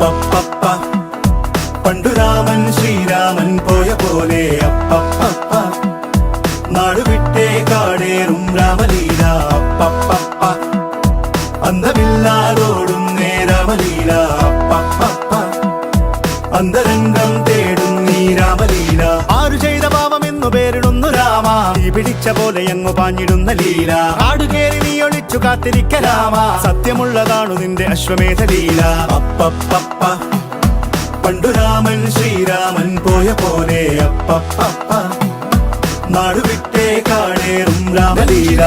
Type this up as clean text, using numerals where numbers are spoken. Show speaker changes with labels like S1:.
S1: അപ്പപ്പപ്പ പണ്ടു രാമൻ ശ്രീരാമൻ പോയ പോലെ അപ്പപ്പപ്പ നാടുവിട്ടേ കാടേറും രാമലീല അപ്പപ്പപ്പ അന്തമില്ലാതോടും രാമലീല അപ്പപ്പപ്പ അന്തരംഗം തേടും നീ രാമലീല ആരു ചെയ്ത പാപമെന്നു പേരിടുന്നു രാമ തീ പിടിച്ച പോലെ എങ്ങു പാഞ്ഞിടുന്ന ലീല ആടുകേറി നീ ഒളിച്ചു കാത്തിരിക്ക രാമ സത്യമുള്ളതാണു നിന്റെ അശ്വമേധ ലീല അപ്പപ്പപ്പ പണ്ടു രാമൻ ശ്രീരാമൻ പോയ പോലെ അപ്പപ്പപ്പ നാടുവിട്ടേ കാടേറും രാമലീല